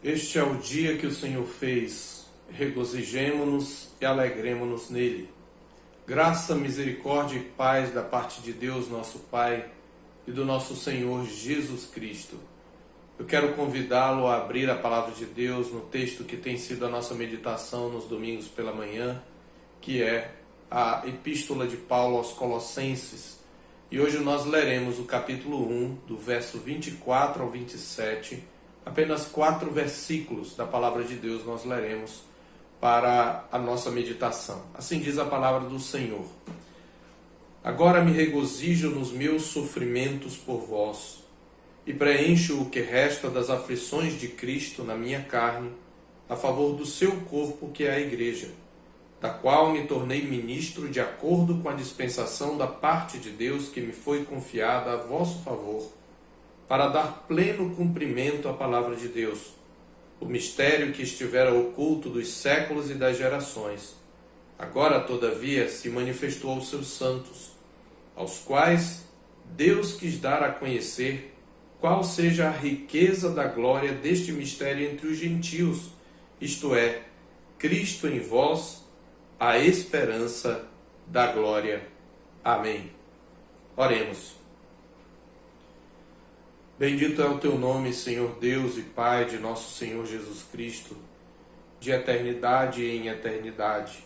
Este é o dia que o Senhor fez, regozijemo-nos e alegremo-nos nele. Graça, misericórdia e paz da parte de Deus, nosso Pai, e do nosso Senhor Jesus Cristo. Eu quero convidá-lo a abrir a palavra de Deus no texto que tem sido a nossa meditação nos domingos pela manhã, que é a Epístola de Paulo aos Colossenses. E hoje nós leremos o capítulo 1, do verso 24 ao 27, apenas 4 versículos da palavra de Deus nós leremos para a nossa meditação. Assim diz a palavra do Senhor. Agora me regozijo nos meus sofrimentos por vós, e preencho o que resta das aflições de Cristo na minha carne, a favor do seu corpo, que é a igreja, da qual me tornei ministro de acordo com a dispensação da parte de Deus que me foi confiada a vosso favor, para dar pleno cumprimento à palavra de Deus, o mistério que estivera oculto dos séculos e das gerações. Agora, todavia, se manifestou aos seus santos, aos quais Deus quis dar a conhecer qual seja a riqueza da glória deste mistério entre os gentios, isto é, Cristo em vós, a esperança da glória. Amém. Oremos. Bendito é o teu nome, Senhor Deus e Pai de nosso Senhor Jesus Cristo, de eternidade em eternidade.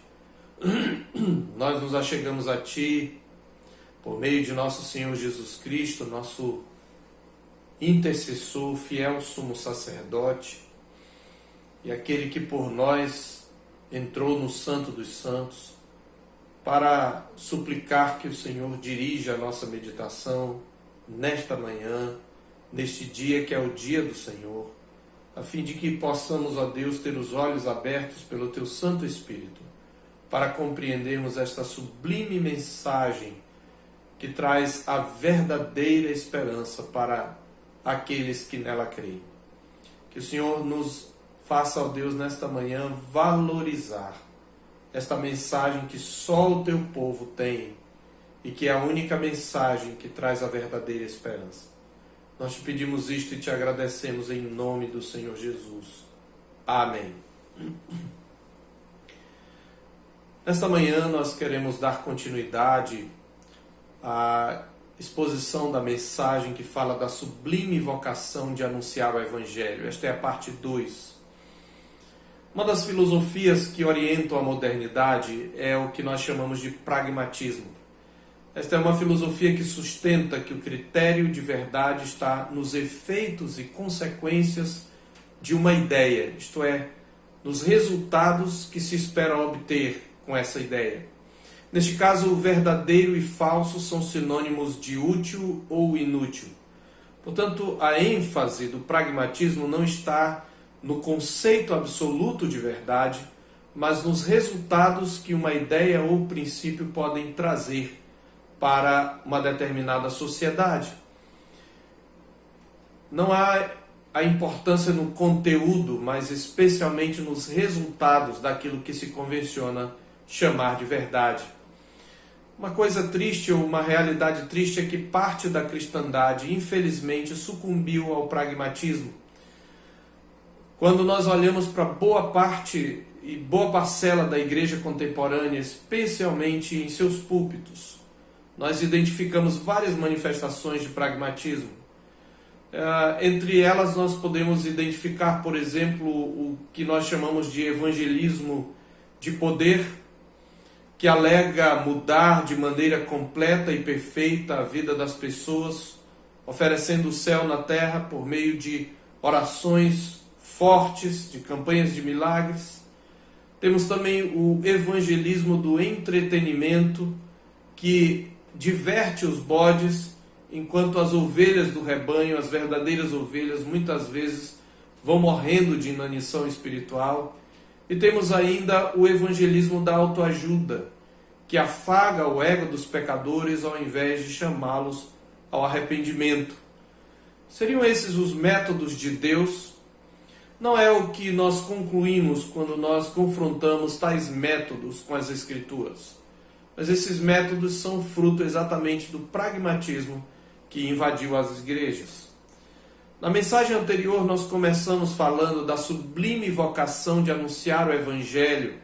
Nós nos achegamos a Ti por meio de nosso Senhor Jesus Cristo, nosso intercessor, fiel sumo sacerdote, e aquele que por nós entrou no Santo dos Santos, para suplicar que o Senhor dirija a nossa meditação nesta manhã, neste dia que é o dia do Senhor, a fim de que possamos, ó Deus, ter os olhos abertos pelo Teu Santo Espírito, para compreendermos esta sublime mensagem que traz a verdadeira esperança para aqueles que nela creem. Que o Senhor nos faça, ó Deus, nesta manhã, valorizar esta mensagem que só o Teu povo tem e que é a única mensagem que traz a verdadeira esperança. Nós te pedimos isto e te agradecemos em nome do Senhor Jesus. Amém. Nesta manhã nós queremos dar continuidade à exposição da mensagem que fala da sublime vocação de anunciar o Evangelho. Esta é a parte 2. Uma das filosofias que orientam a modernidade é o que nós chamamos de pragmatismo. Esta é uma filosofia que sustenta que o critério de verdade está nos efeitos e consequências de uma ideia, isto é, nos resultados que se espera obter com essa ideia. Neste caso, o verdadeiro e falso são sinônimos de útil ou inútil. Portanto, a ênfase do pragmatismo não está no conceito absoluto de verdade, mas nos resultados que uma ideia ou princípio podem trazer para uma determinada sociedade. Não há a importância no conteúdo, mas especialmente nos resultados daquilo que se convenciona chamar de verdade. Uma coisa triste, ou uma realidade triste, é que parte da cristandade, infelizmente, sucumbiu ao pragmatismo. Quando nós olhamos para boa parte e boa parcela da igreja contemporânea, especialmente em seus púlpitos, nós identificamos várias manifestações de pragmatismo. Entre elas nós podemos identificar, por exemplo, o que nós chamamos de evangelismo de poder, que alega mudar de maneira completa e perfeita a vida das pessoas, oferecendo o céu na terra por meio de orações fortes, de campanhas de milagres. Temos também o evangelismo do entretenimento, que diverte os bodes, enquanto as ovelhas do rebanho, as verdadeiras ovelhas, muitas vezes vão morrendo de inanição espiritual. E temos ainda o evangelismo da autoajuda, que afaga o ego dos pecadores ao invés de chamá-los ao arrependimento. Seriam esses os métodos de Deus? Não é o que nós concluímos quando nós confrontamos tais métodos com as Escrituras. Mas esses métodos são fruto exatamente do pragmatismo que invadiu as igrejas. Na mensagem anterior nós começamos falando da sublime vocação de anunciar o Evangelho,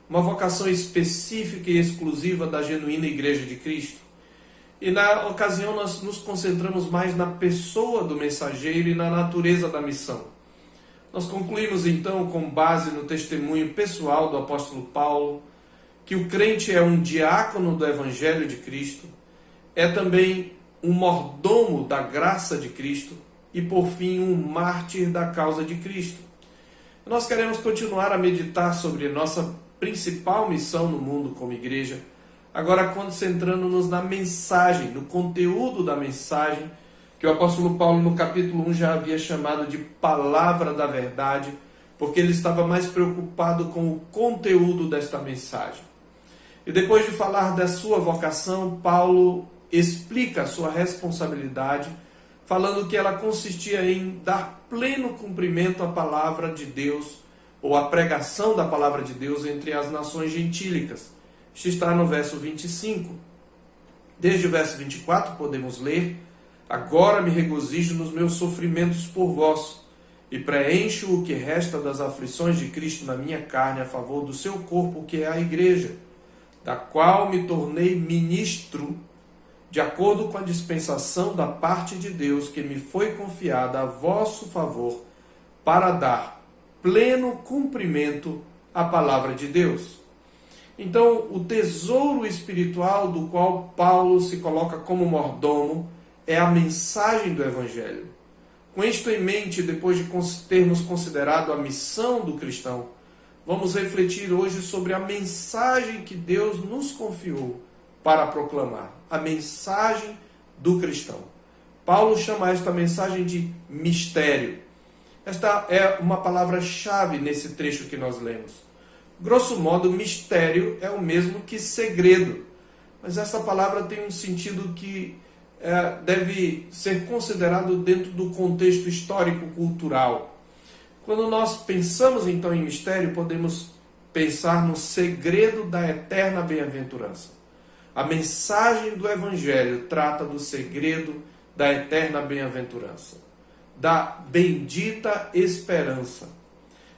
uma vocação específica e exclusiva da genuína Igreja de Cristo. E na ocasião nós nos concentramos mais na pessoa do mensageiro e na natureza da missão. Nós concluímos então, com base no testemunho pessoal do apóstolo Paulo, que o crente é um diácono do Evangelho de Cristo, é também um mordomo da graça de Cristo e, por fim, um mártir da causa de Cristo. Nós queremos continuar a meditar sobre nossa principal missão no mundo como igreja, agora concentrando-nos na mensagem, no conteúdo da mensagem, que o apóstolo Paulo no capítulo 1 já havia chamado de palavra da verdade, porque ele estava mais preocupado com o conteúdo desta mensagem. E depois de falar da sua vocação, Paulo explica a sua responsabilidade, falando que ela consistia em dar pleno cumprimento à palavra de Deus, ou à pregação da palavra de Deus entre as nações gentílicas. Isto está no verso 25. Desde o verso 24 podemos ler: agora me regozijo nos meus sofrimentos por vós, e preencho o que resta das aflições de Cristo na minha carne a favor do seu corpo, que é a igreja, da qual me tornei ministro, de acordo com a dispensação da parte de Deus que me foi confiada a vosso favor, para dar pleno cumprimento à palavra de Deus. Então, o tesouro espiritual do qual Paulo se coloca como mordomo é a mensagem do Evangelho. Com isto em mente, depois de termos considerado a missão do cristão, vamos refletir hoje sobre a mensagem que Deus nos confiou para proclamar, a mensagem do cristão. Paulo chama esta mensagem de mistério. Esta é uma palavra-chave nesse trecho que nós lemos. Grosso modo, mistério é o mesmo que segredo, mas essa palavra tem um sentido que deve ser considerado dentro do contexto histórico-cultural. Quando nós pensamos então em mistério, podemos pensar no segredo da eterna bem-aventurança. A mensagem do Evangelho trata do segredo da eterna bem-aventurança, da bendita esperança.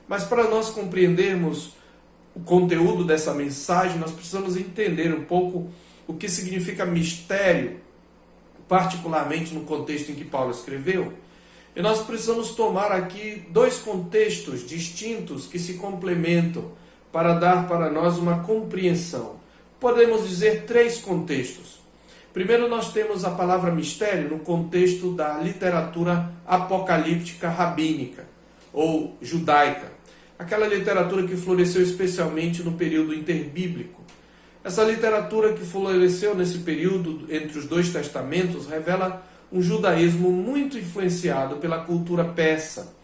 Mas para nós compreendermos o conteúdo dessa mensagem, nós precisamos entender um pouco o que significa mistério, particularmente no contexto em que Paulo escreveu. E nós precisamos tomar aqui dois contextos distintos que se complementam para dar para nós uma compreensão. Podemos dizer três contextos. Primeiro, nós temos a palavra mistério no contexto da literatura apocalíptica rabínica ou judaica, aquela literatura que floresceu especialmente no período interbíblico. Essa literatura que floresceu nesse período entre os dois testamentos revela um judaísmo muito influenciado pela cultura persa.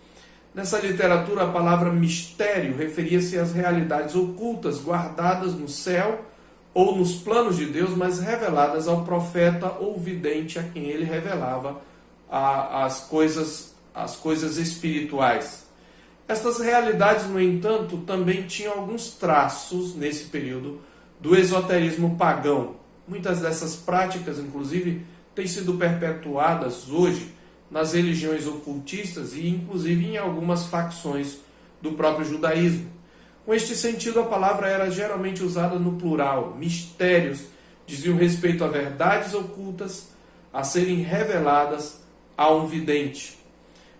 Nessa literatura, a palavra mistério referia-se às realidades ocultas guardadas no céu ou nos planos de Deus, mas reveladas ao profeta ou vidente a quem ele revelava as coisas espirituais. Estas realidades, no entanto, também tinham alguns traços, nesse período, do esoterismo pagão. Muitas dessas práticas, inclusive, têm sido perpetuadas hoje nas religiões ocultistas e, inclusive, em algumas facções do próprio judaísmo. Com este sentido, a palavra era geralmente usada no plural. Mistérios diziam respeito a verdades ocultas a serem reveladas a um vidente.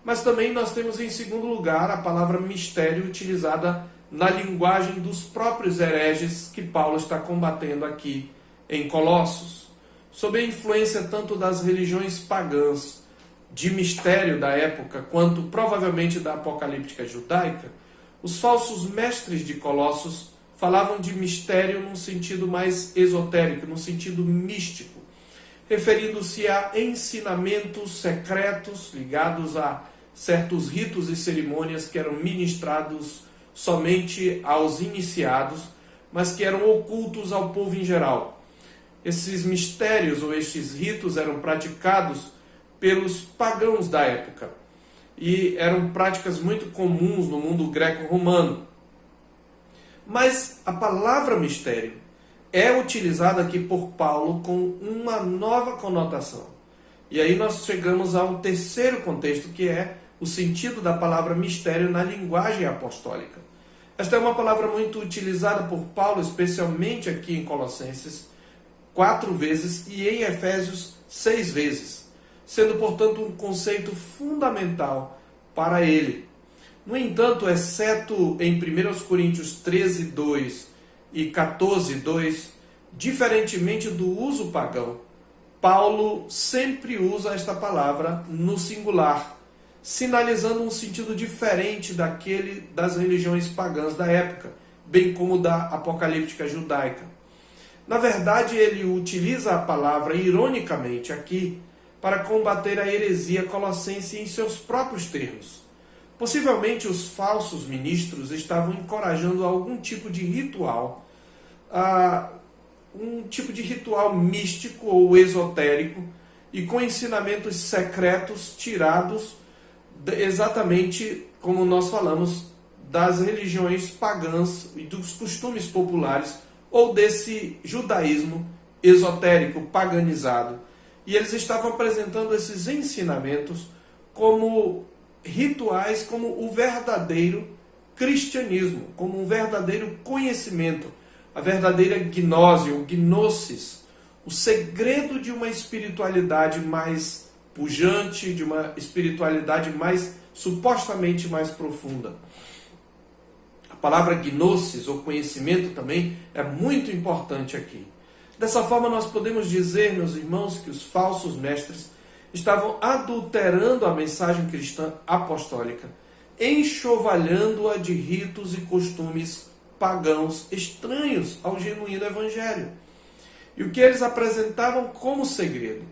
Mas também nós temos, em segundo lugar, a palavra mistério utilizada na linguagem dos próprios hereges que Paulo está combatendo aqui em Colossos. Sob a influência tanto das religiões pagãs de mistério da época, quanto provavelmente da apocalíptica judaica, os falsos mestres de Colossos falavam de mistério num sentido mais esotérico, num sentido místico, referindo-se a ensinamentos secretos ligados a certos ritos e cerimônias que eram ministrados somente aos iniciados, mas que eram ocultos ao povo em geral. Esses mistérios ou estes ritos eram praticados pelos pagãos da época e eram práticas muito comuns no mundo greco-romano. Mas a palavra mistério é utilizada aqui por Paulo com uma nova conotação. E aí nós chegamos ao terceiro contexto, que é o sentido da palavra mistério na linguagem apostólica. Esta é uma palavra muito utilizada por Paulo, especialmente aqui em Colossenses, 4 vezes e em Efésios 6 vezes, sendo, portanto, um conceito fundamental para ele. No entanto, exceto em 1 Coríntios 13, 2 e 14, 2, diferentemente do uso pagão, Paulo sempre usa esta palavra no singular, sinalizando um sentido diferente daquele das religiões pagãs da época, bem como da apocalíptica judaica. Na verdade, ele utiliza a palavra ironicamente aqui para combater a heresia colossense em seus próprios termos. Possivelmente os falsos ministros estavam encorajando algum tipo de ritual, um tipo de ritual místico ou esotérico e com ensinamentos secretos tirados exatamente como nós falamos das religiões pagãs e dos costumes populares ou desse judaísmo esotérico, paganizado. E eles estavam apresentando esses ensinamentos como rituais, como o verdadeiro cristianismo, como um verdadeiro conhecimento, a verdadeira gnose, ou gnosis, o segredo de uma espiritualidade mais pujante, de uma espiritualidade mais, supostamente mais profunda. A palavra gnosis, ou conhecimento também, é muito importante aqui. Dessa forma nós podemos dizer, meus irmãos, que os falsos mestres estavam adulterando a mensagem cristã apostólica, enxovalhando-a de ritos e costumes pagãos estranhos ao genuíno evangelho. E o que eles apresentavam como segredo,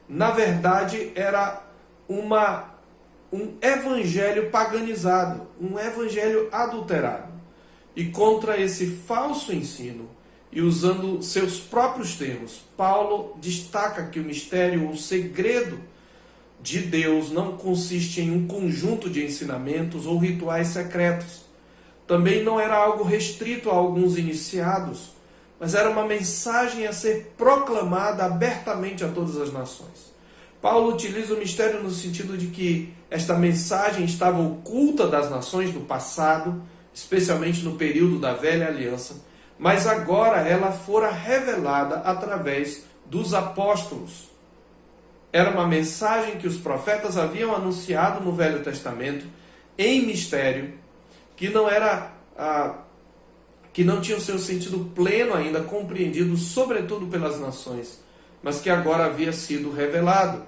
na verdade, era um evangelho paganizado, um evangelho adulterado. E contra esse falso ensino, e usando seus próprios termos, Paulo destaca que o mistério, o segredo de Deus não consiste em um conjunto de ensinamentos ou rituais secretos. Também não era algo restrito a alguns iniciados, mas era uma mensagem a ser proclamada abertamente a todas as nações. Paulo utiliza o mistério no sentido de que esta mensagem estava oculta das nações no passado, especialmente no período da Velha Aliança, mas agora ela fora revelada através dos apóstolos. Era uma mensagem que os profetas haviam anunciado no Velho Testamento em mistério, que não tinha o seu sentido pleno ainda compreendido, sobretudo pelas nações, mas que agora havia sido revelado.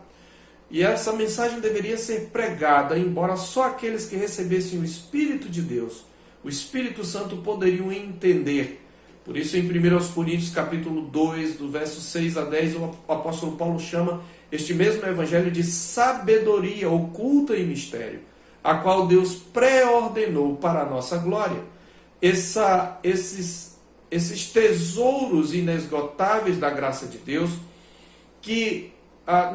E essa mensagem deveria ser pregada, embora só aqueles que recebessem o Espírito de Deus, o Espírito Santo, poderiam entender. Por isso, em 1 Coríntios capítulo 2, do verso 6 a 10, o apóstolo Paulo chama este mesmo evangelho de sabedoria oculta e mistério, a qual Deus pré-ordenou para a nossa glória. Esses tesouros inesgotáveis da graça de Deus, que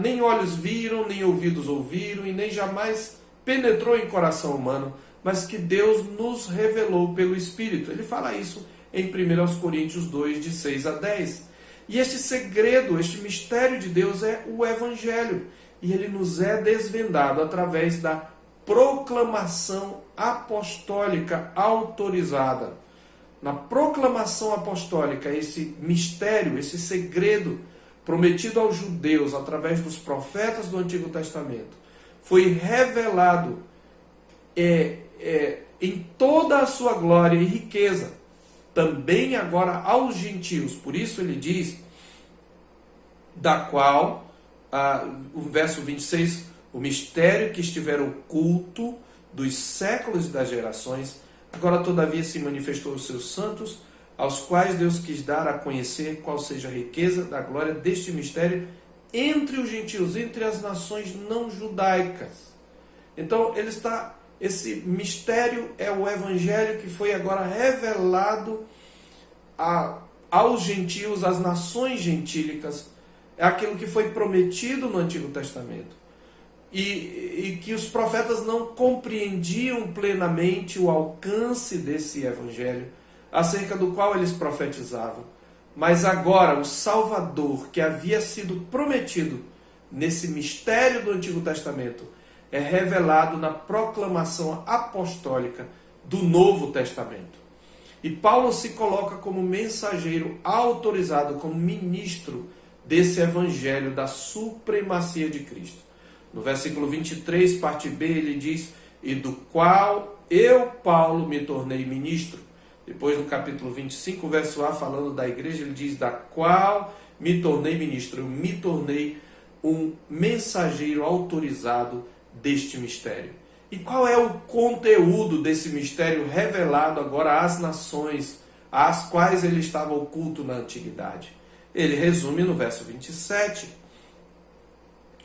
nem olhos viram, nem ouvidos ouviram, e nem jamais penetrou em coração humano, mas que Deus nos revelou pelo Espírito. Ele fala isso em 1 Coríntios 2, de 6 a 10. E este segredo, este mistério de Deus é o Evangelho. E ele nos é desvendado através da proclamação apostólica autorizada. Na proclamação apostólica, esse mistério, esse segredo prometido aos judeus através dos profetas do Antigo Testamento, foi revelado em toda a sua glória e riqueza, também agora aos gentios. Por isso ele diz, da qual, o verso 26, o mistério que estiver oculto dos séculos e das gerações, agora todavia se manifestou aos seus santos, aos quais Deus quis dar a conhecer qual seja a riqueza da glória deste mistério entre os gentios, entre as nações não judaicas. Então, esse mistério é o evangelho que foi agora revelado aos gentios, às nações gentílicas. É aquilo que foi prometido no Antigo Testamento. E que os profetas não compreendiam plenamente o alcance desse evangelho, acerca do qual eles profetizavam. Mas agora o Salvador, que havia sido prometido nesse mistério do Antigo Testamento, é revelado na proclamação apostólica do Novo Testamento. E Paulo se coloca como mensageiro autorizado, como ministro desse evangelho da supremacia de Cristo. No versículo 23, parte B, ele diz: e do qual eu, Paulo, me tornei ministro. Depois, no capítulo 25, verso A, falando da igreja, ele diz: da qual me tornei ministro. Eu me tornei um mensageiro autorizado deste mistério. E qual é o conteúdo desse mistério revelado agora às nações, às quais ele estava oculto na antiguidade? Ele resume no verso 27,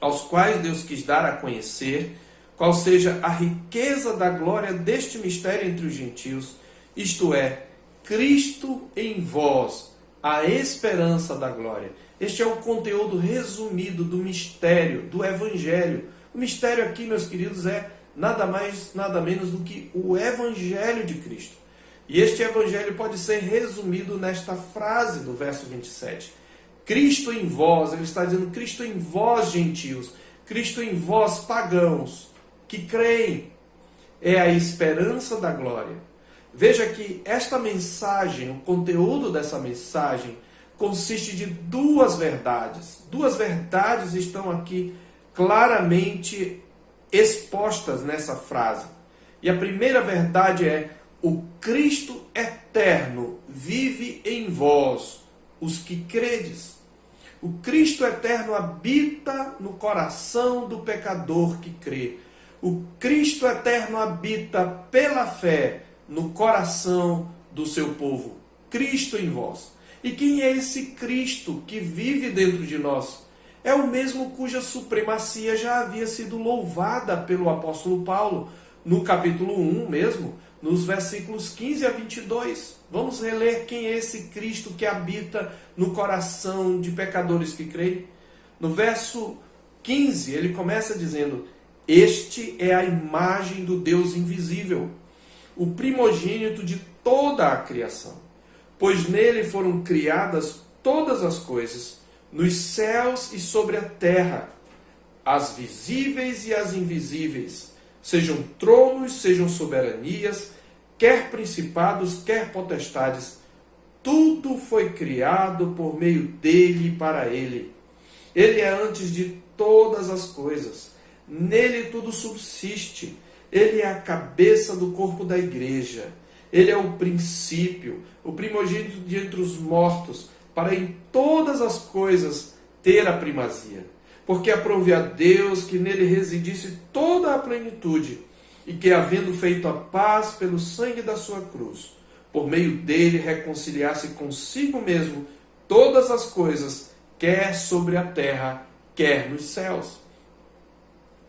aos quais Deus quis dar a conhecer qual seja a riqueza da glória deste mistério entre os gentios, isto é, Cristo em vós, a esperança da glória. Este é o conteúdo resumido do mistério, do evangelho. O mistério aqui, meus queridos, é nada mais, nada menos do que o evangelho de Cristo. E este evangelho pode ser resumido nesta frase do verso 27. Cristo em vós, ele está dizendo Cristo em vós, gentios, Cristo em vós, pagãos, que creem, é a esperança da glória. Veja que esta mensagem, o conteúdo dessa mensagem, consiste de duas verdades. Duas verdades estão aqui claramente expostas nessa frase. E a primeira verdade é: o Cristo eterno vive em vós, os que credes. O Cristo eterno habita no coração do pecador que crê. O Cristo eterno habita pela fé no coração do seu povo. Cristo em vós. E quem é esse Cristo que vive dentro de nós? É o mesmo cuja supremacia já havia sido louvada pelo apóstolo Paulo no capítulo 1 mesmo, nos versículos 15 a 22. Vamos reler quem é esse Cristo que habita no coração de pecadores que creem. No verso 15, ele começa dizendo: este é a imagem do Deus invisível, o primogênito de toda a criação, pois nele foram criadas todas as coisas, nos céus e sobre a terra, as visíveis e as invisíveis, sejam tronos, sejam soberanias, quer principados, quer potestades, tudo foi criado por meio dele e para ele. Ele é antes de todas as coisas, nele tudo subsiste, ele é a cabeça do corpo da igreja, ele é o princípio, o primogênito de entre os mortos, para em todas as coisas ter a primazia. Porque aprouve a Deus que nele residisse toda a plenitude, e que, havendo feito a paz pelo sangue da sua cruz, por meio dele reconciliasse consigo mesmo todas as coisas, quer sobre a terra, quer nos céus.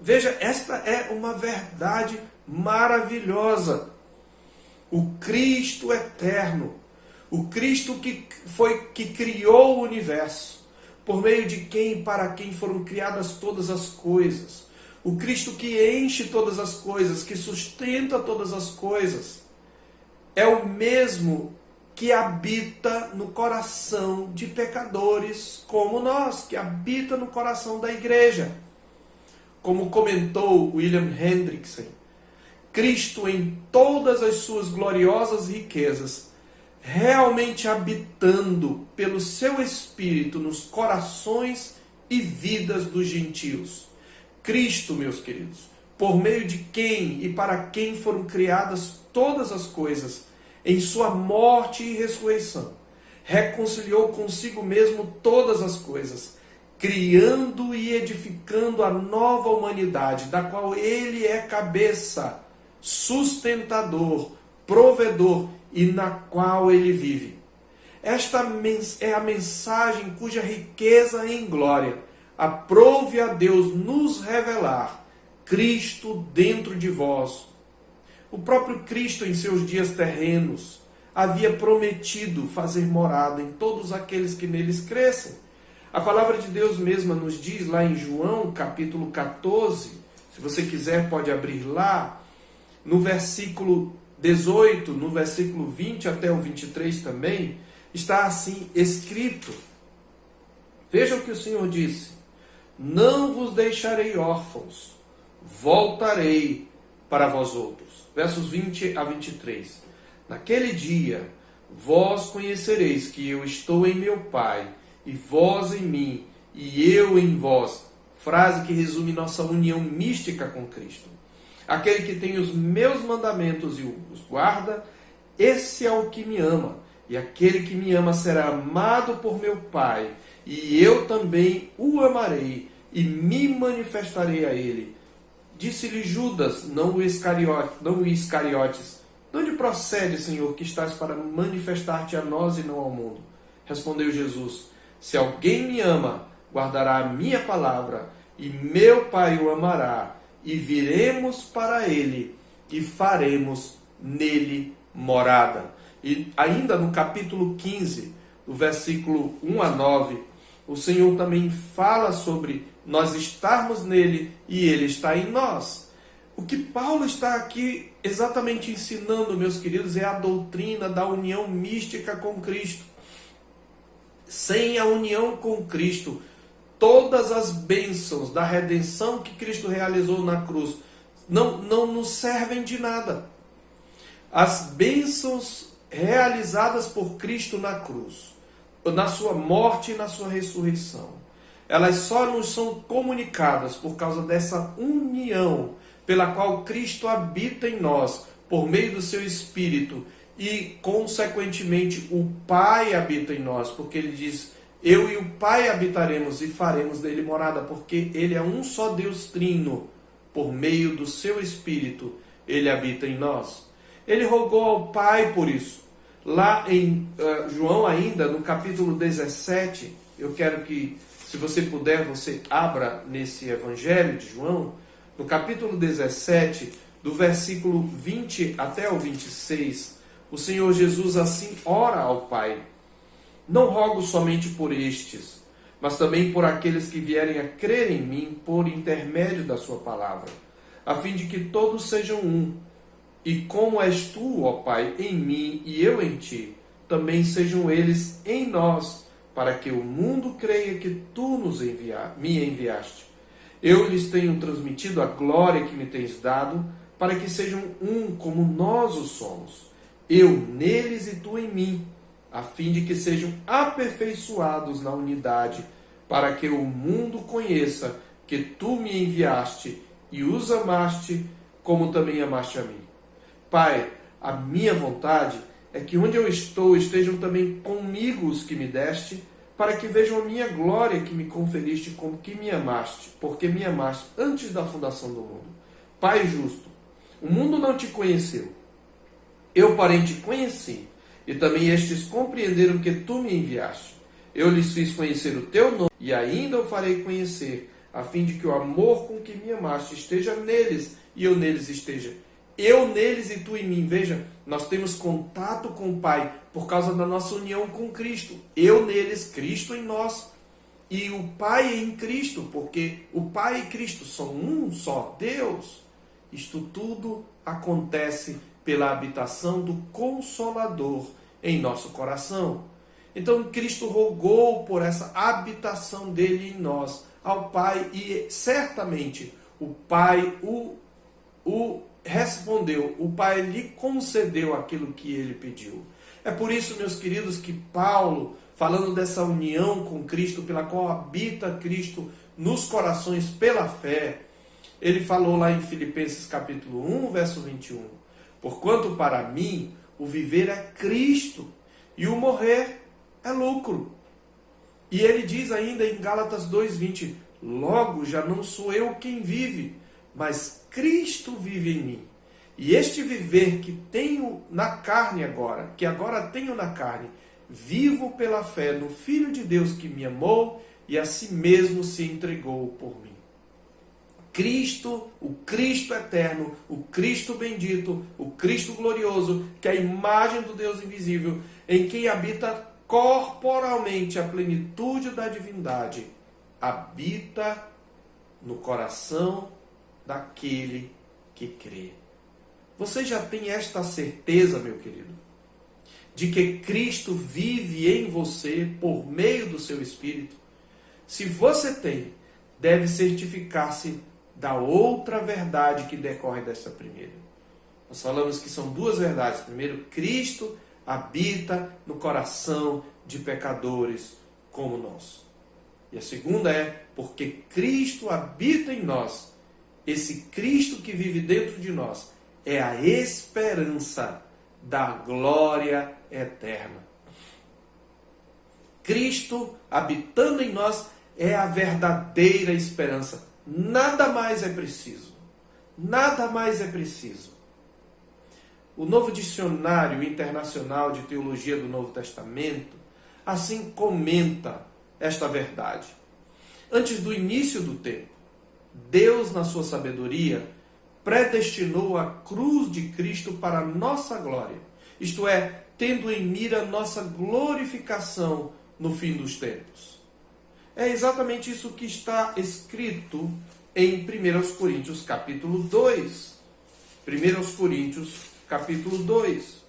Veja, esta é uma verdade maravilhosa. O Cristo eterno, o Cristo que criou o universo, por meio de quem e para quem foram criadas todas as coisas. O Cristo que enche todas as coisas, que sustenta todas as coisas, é o mesmo que habita no coração de pecadores como nós, que habita no coração da igreja. Como comentou William Hendrickson, Cristo em todas as suas gloriosas riquezas, realmente habitando pelo seu Espírito nos corações e vidas dos gentios. Cristo, meus queridos, por meio de quem e para quem foram criadas todas as coisas, em sua morte e ressurreição, reconciliou consigo mesmo todas as coisas, criando e edificando a nova humanidade, da qual ele é cabeça, sustentador, provedor e na qual ele vive. Esta é a mensagem cuja riqueza em glória aprouve a Deus nos revelar Cristo dentro de vós. O próprio Cristo, em seus dias terrenos, havia prometido fazer morada em todos aqueles que neles crescem. A palavra de Deus mesma nos diz lá em João, capítulo 14, se você quiser pode abrir lá, no versículo 18, no versículo 20 até o 23 também, está assim escrito. Veja o que o Senhor disse: não vos deixarei órfãos, voltarei para vós outros. Versos 20 a 23. Naquele dia, vós conhecereis que eu estou em meu Pai, e vós em mim, e eu em vós. Frase que resume nossa união mística com Cristo. Aquele que tem os meus mandamentos e os guarda, esse é o que me ama. E aquele que me ama será amado por meu Pai, e eu também o amarei e me manifestarei a ele. Disse-lhe Judas, não o Iscariotes: de onde procede, Senhor, que estás para manifestar-te a nós e não ao mundo? Respondeu Jesus: se alguém me ama, guardará a minha palavra, e meu Pai o amará, e viremos para ele, e faremos nele morada. E ainda no capítulo 15, do versículo 1 a 9, o Senhor também fala sobre nós estarmos nele e ele está em nós. O que Paulo está aqui exatamente ensinando, meus queridos, é a doutrina da união mística com Cristo. Sem a união com Cristo, todas as bênçãos da redenção que Cristo realizou na cruz não nos servem de nada. As bênçãos realizadas por Cristo na cruz, na sua morte e na sua ressurreição, elas só nos são comunicadas por causa dessa união pela qual Cristo habita em nós, por meio do seu Espírito, e consequentemente o Pai habita em nós, porque ele diz: eu e o Pai habitaremos e faremos dele morada, porque ele é um só Deus trino, por meio do seu Espírito ele habita em nós. Ele rogou ao Pai por isso. Lá em João ainda, no capítulo 17, eu quero que, se você puder, você abra nesse Evangelho de João, no capítulo 17, do versículo 20 até o 26, o Senhor Jesus assim ora ao Pai: não rogo somente por estes, mas também por aqueles que vierem a crer em mim por intermédio da sua palavra, a fim de que todos sejam um. E como és tu, ó Pai, em mim e eu em ti, também sejam eles em nós, para que o mundo creia que tu me enviaste. Eu lhes tenho transmitido a glória que me tens dado, para que sejam um como nós o somos, eu neles e tu em mim, a fim de que sejam aperfeiçoados na unidade, para que o mundo conheça que tu me enviaste e os amaste, como também amaste a mim. Pai, a minha vontade é que onde eu estou estejam também comigo os que me deste, para que vejam a minha glória que me conferiste, como que me amaste, porque me amaste antes da fundação do mundo. Pai justo, o mundo não te conheceu, eu, porém, te conheci, e também estes compreenderam que tu me enviaste. Eu lhes fiz conhecer o teu nome, e ainda o farei conhecer, a fim de que o amor com que me amaste esteja neles, e eu neles esteja. Eu neles e tu em mim. Veja, nós temos contato com o Pai por causa da nossa união com Cristo. Eu neles, Cristo em nós. E o Pai em Cristo, porque o Pai e Cristo são um só Deus. Isto tudo acontece pela habitação do Consolador em nosso coração. Então Cristo rogou por essa habitação dele em nós, ao Pai, e certamente o Pai o respondeu, o Pai lhe concedeu aquilo que ele pediu. É por isso, meus queridos, que Paulo, falando dessa união com Cristo, pela qual habita Cristo nos corações pela fé, ele falou lá em Filipenses capítulo 1, verso 21, porquanto para mim o viver é Cristo e o morrer é lucro. E ele diz ainda em Gálatas 2:20, logo já não sou eu quem vive, mas Cristo vive em mim. E este viver que tenho na carne agora, que agora tenho na carne, vivo pela fé no Filho de Deus que me amou e a si mesmo se entregou por mim. Cristo, o Cristo eterno, o Cristo bendito, o Cristo glorioso, que é a imagem do Deus invisível, em quem habita corporalmente a plenitude da divindade, habita no coração daquele que crê. Você já tem esta certeza, meu querido, de que Cristo vive em você por meio do seu Espírito? Se você tem, deve certificar-se da outra verdade que decorre dessa primeira. Nós falamos que são duas verdades. Primeiro, Cristo habita no coração de pecadores como nós. E a segunda é, porque Cristo habita em nós, esse Cristo que vive dentro de nós é a esperança da glória eterna. Cristo habitando em nós é a verdadeira esperança. Nada mais é preciso. Nada mais é preciso. O Novo Dicionário Internacional de Teologia do Novo Testamento assim comenta esta verdade. Antes do início do tempo, Deus, na sua sabedoria, predestinou a cruz de Cristo para a nossa glória. Isto é, tendo em mira nossa glorificação no fim dos tempos. É exatamente isso que está escrito em 1 Coríntios capítulo 2. 1 Coríntios capítulo 2.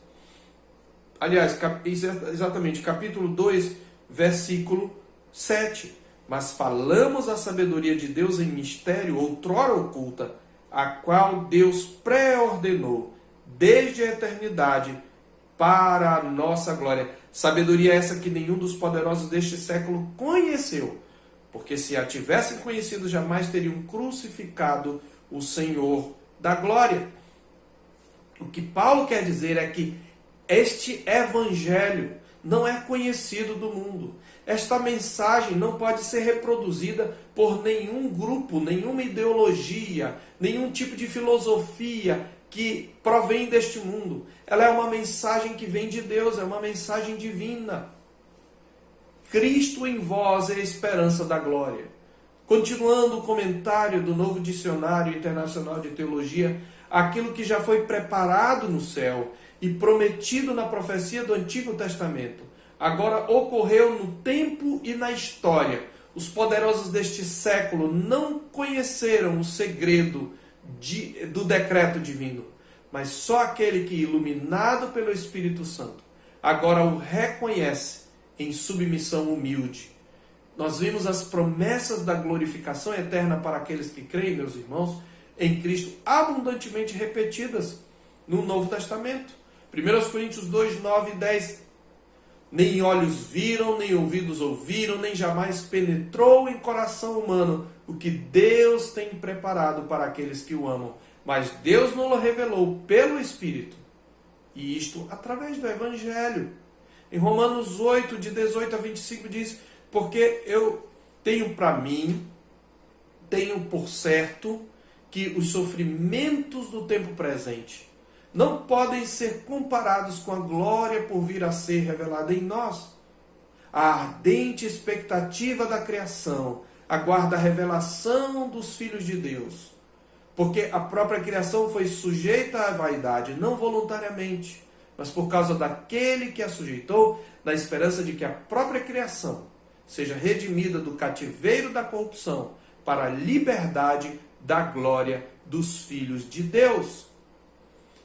Aliás, exatamente, capítulo 2, versículo 7. Mas falamos a sabedoria de Deus em mistério, outrora oculta, a qual Deus pré-ordenou desde a eternidade para a nossa glória. Sabedoria essa que nenhum dos poderosos deste século conheceu, porque se a tivessem conhecido, jamais teriam crucificado o Senhor da glória. O que Paulo quer dizer é que este evangelho não é conhecido do mundo. Esta mensagem não pode ser reproduzida por nenhum grupo, nenhuma ideologia, nenhum tipo de filosofia que provém deste mundo. Ela é uma mensagem que vem de Deus, é uma mensagem divina. Cristo em vós é a esperança da glória. Continuando o comentário do Novo Dicionário Internacional de Teologia, aquilo que já foi preparado no céu e prometido na profecia do Antigo Testamento, agora ocorreu no tempo e na história. Os poderosos deste século não conheceram o segredo do decreto divino, mas só aquele que, iluminado pelo Espírito Santo, agora o reconhece em submissão humilde. Nós vimos as promessas da glorificação eterna para aqueles que creem, meus irmãos, em Cristo, abundantemente repetidas no Novo Testamento. 1 Coríntios 2, 9 e 10. Nem olhos viram, nem ouvidos ouviram, nem jamais penetrou em coração humano o que Deus tem preparado para aqueles que o amam. Mas Deus não o revelou pelo Espírito. E isto através do Evangelho. Em Romanos 8, de 18 a 25 diz: porque eu tenho para mim, tenho por certo, que os sofrimentos do tempo presente não podem ser comparados com a glória por vir a ser revelada em nós. A ardente expectativa da criação aguarda a revelação dos filhos de Deus, porque a própria criação foi sujeita à vaidade, não voluntariamente, mas por causa daquele que a sujeitou, na esperança de que a própria criação seja redimida do cativeiro da corrupção para a liberdade da glória dos filhos de Deus.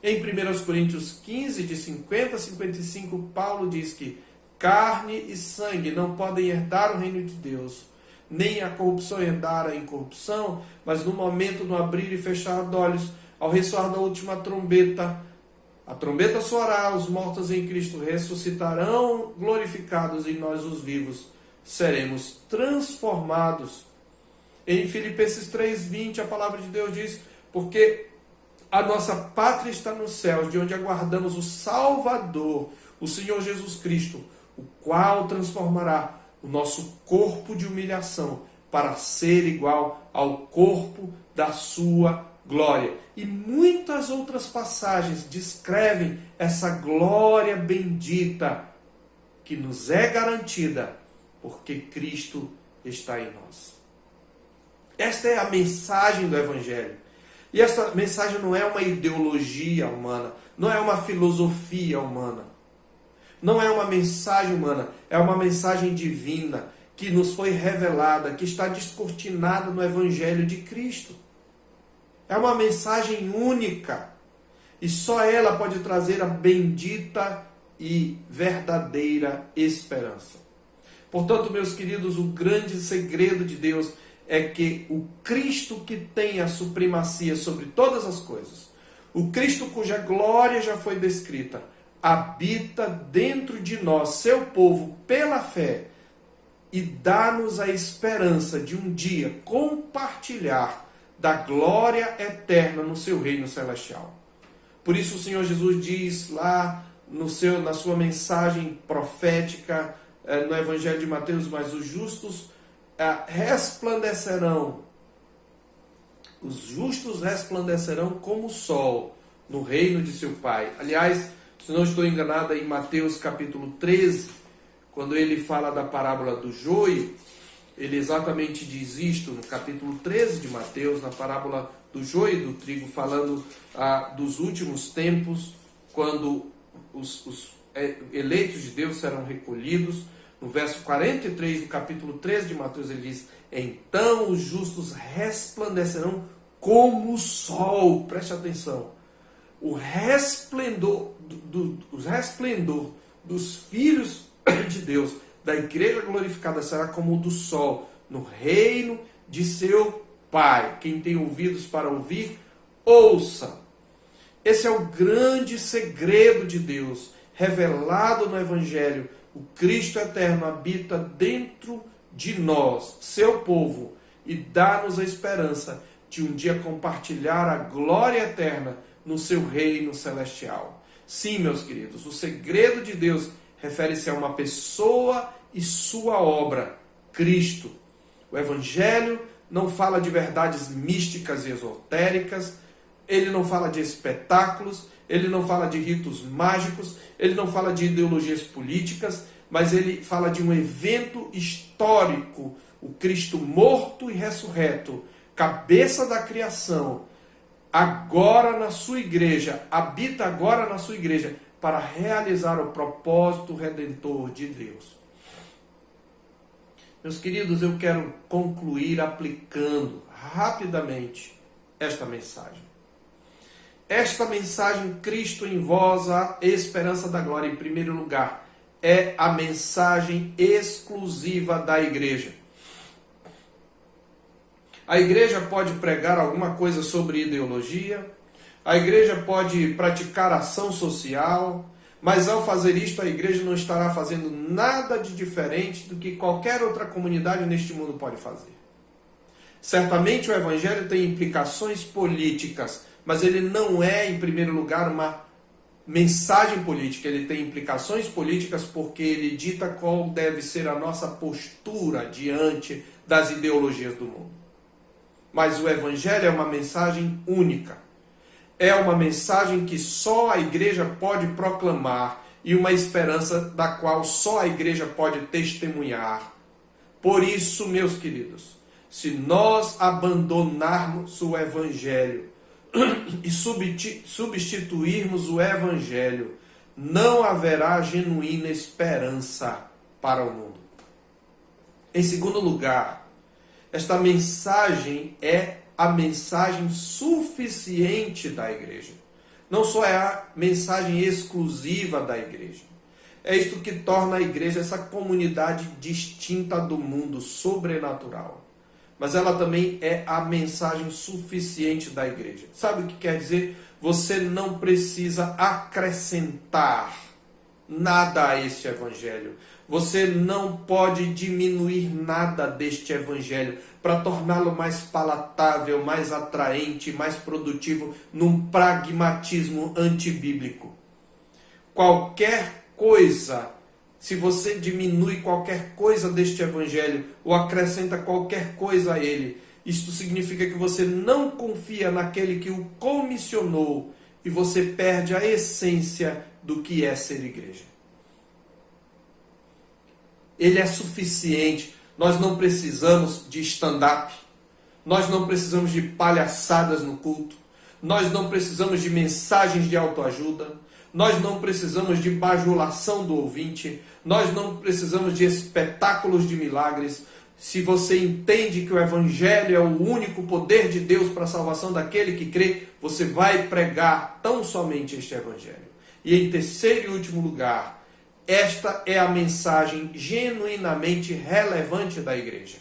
Em 1 Coríntios 15, de 50 a 55, Paulo diz que carne e sangue não podem herdar o reino de Deus, nem a corrupção herdar a incorrupção, mas no momento do abrir e fechar de olhos, ao ressoar da última trombeta, a trombeta soará, os mortos em Cristo ressuscitarão glorificados e nós, os vivos, seremos transformados. Em Filipenses 3:20, a palavra de Deus diz: porque a nossa pátria está nos céus, de onde aguardamos o Salvador, o Senhor Jesus Cristo, o qual transformará o nosso corpo de humilhação para ser igual ao corpo da sua glória. E muitas outras passagens descrevem essa glória bendita que nos é garantida porque Cristo está em nós. Esta é a mensagem do Evangelho. E essa mensagem não é uma ideologia humana, não é uma filosofia humana, não é uma mensagem humana, é uma mensagem divina que nos foi revelada, que está descortinada no Evangelho de Cristo. É uma mensagem única e só ela pode trazer a bendita e verdadeira esperança. Portanto, meus queridos, o grande segredo de Deus é que o Cristo que tem a supremacia sobre todas as coisas, o Cristo cuja glória já foi descrita, habita dentro de nós, seu povo, pela fé, e dá-nos a esperança de um dia compartilhar da glória eterna no seu reino celestial. Por isso o Senhor Jesus diz lá na sua mensagem profética, no Evangelho de Mateus, mas os justos resplandecerão, os justos resplandecerão como o sol no reino de seu Pai. Aliás, se não estou enganado, em Mateus capítulo 13, quando ele fala da parábola do joio, ele exatamente diz isto no capítulo 13 de Mateus, na parábola do joio e do trigo, falando dos últimos tempos, quando os eleitos de Deus serão recolhidos. No verso 43 do capítulo 13 de Mateus, ele diz: então os justos resplandecerão como o sol. Preste atenção. O resplendor, resplendor dos filhos de Deus, da igreja glorificada, será como o do sol, no reino de seu Pai. Quem tem ouvidos para ouvir, ouça. Esse é o grande segredo de Deus, revelado no Evangelho. O Cristo eterno habita dentro de nós, seu povo, e dá-nos a esperança de um dia compartilhar a glória eterna no seu reino celestial. Sim, meus queridos, o segredo de Deus refere-se a uma pessoa e sua obra, Cristo. O Evangelho não fala de verdades místicas e esotéricas, ele não fala de espetáculos, ele não fala de ritos mágicos, ele não fala de ideologias políticas, mas ele fala de um evento histórico, o Cristo morto e ressurreto, cabeça da criação, agora na sua igreja, habita agora na sua igreja, para realizar o propósito redentor de Deus. Meus queridos, eu quero concluir aplicando rapidamente esta mensagem. Esta mensagem, Cristo em vós, a esperança da glória, em primeiro lugar, é a mensagem exclusiva da igreja. A igreja pode pregar alguma coisa sobre ideologia, a igreja pode praticar ação social, mas ao fazer isto a igreja não estará fazendo nada de diferente do que qualquer outra comunidade neste mundo pode fazer. Certamente o Evangelho tem implicações políticas, mas ele não é, em primeiro lugar, uma mensagem política. Ele tem implicações políticas porque ele dita qual deve ser a nossa postura diante das ideologias do mundo. Mas o Evangelho é uma mensagem única. É uma mensagem que só a igreja pode proclamar e uma esperança da qual só a igreja pode testemunhar. Por isso, meus queridos, se nós abandonarmos o Evangelho e substituirmos o Evangelho, não haverá genuína esperança para o mundo. Em segundo lugar, esta mensagem é a mensagem suficiente da igreja. Não só é a mensagem exclusiva da igreja. É isto que torna a igreja essa comunidade distinta do mundo sobrenatural. Mas ela também é a mensagem suficiente da igreja. Sabe o que quer dizer? Você não precisa acrescentar nada a este evangelho. Você não pode diminuir nada deste evangelho para torná-lo mais palatável, mais atraente, mais produtivo, num pragmatismo antibíblico. Qualquer coisa, se você diminui qualquer coisa deste evangelho ou acrescenta qualquer coisa a ele, isto significa que você não confia naquele que o comissionou e você perde a essência do que é ser igreja. Ele é suficiente. Nós não precisamos de stand-up. Nós não precisamos de palhaçadas no culto. Nós não precisamos de mensagens de autoajuda. Nós não precisamos de bajulação do ouvinte. Nós não precisamos de espetáculos de milagres. Se você entende que o Evangelho é o único poder de Deus para a salvação daquele que crê, você vai pregar tão somente este Evangelho. E em terceiro e último lugar, esta é a mensagem genuinamente relevante da igreja.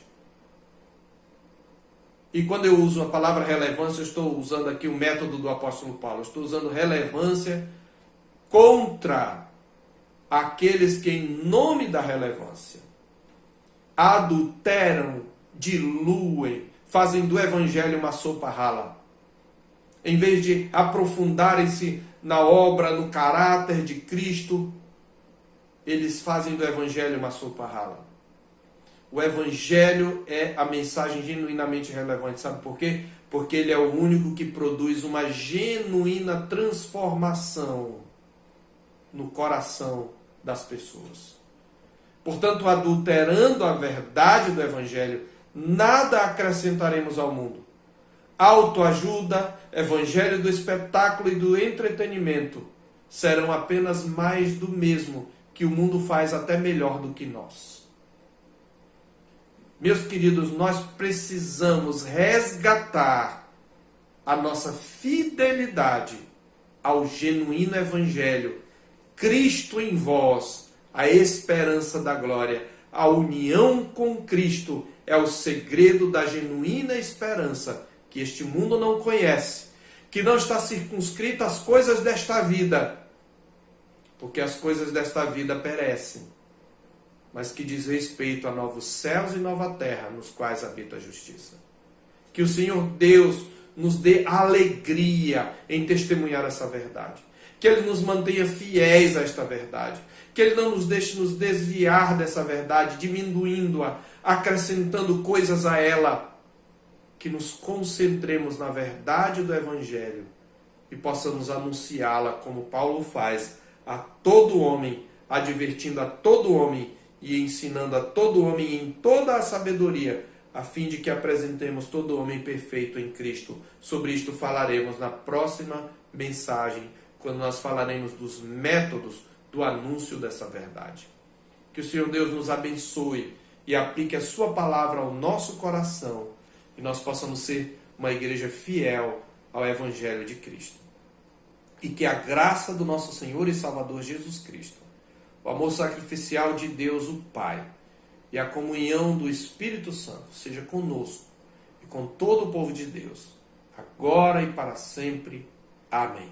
E quando eu uso a palavra relevância, eu estou usando aqui o método do apóstolo Paulo. Eu estou usando relevância contra aqueles que, em nome da relevância, adulteram, diluem, fazem do evangelho uma sopa rala. Em vez de aprofundarem-se na obra, no caráter de Cristo, eles fazem do evangelho uma sopa rala. O evangelho é a mensagem genuinamente relevante. Sabe por quê? Porque ele é o único que produz uma genuína transformação no coração das pessoas. Portanto, adulterando a verdade do evangelho, nada acrescentaremos ao mundo. Autoajuda, evangelho do espetáculo e do entretenimento serão apenas mais do mesmo que o mundo faz até melhor do que nós. Meus queridos, nós precisamos resgatar a nossa fidelidade ao genuíno evangelho. Cristo em vós, a esperança da glória. A união com Cristo é o segredo da genuína esperança que este mundo não conhece, que não está circunscrita às coisas desta vida, porque as coisas desta vida perecem, mas que diz respeito a novos céus e nova terra, nos quais habita a justiça. Que o Senhor Deus nos dê alegria em testemunhar essa verdade. Que Ele nos mantenha fiéis a esta verdade. Que Ele não nos deixe nos desviar dessa verdade, diminuindo-a, acrescentando coisas a ela. Que nos concentremos na verdade do Evangelho e possamos anunciá-la como Paulo faz a todo homem, advertindo a todo homem e ensinando a todo homem em toda a sabedoria, a fim de que apresentemos todo homem perfeito em Cristo. Sobre isto falaremos na próxima mensagem, quando nós falaremos dos métodos do anúncio dessa verdade. Que o Senhor Deus nos abençoe e aplique a sua palavra ao nosso coração e nós possamos ser uma igreja fiel ao Evangelho de Cristo. E que a graça do nosso Senhor e Salvador Jesus Cristo, o amor sacrificial de Deus, o Pai, e a comunhão do Espírito Santo seja conosco e com todo o povo de Deus, agora e para sempre. Amém.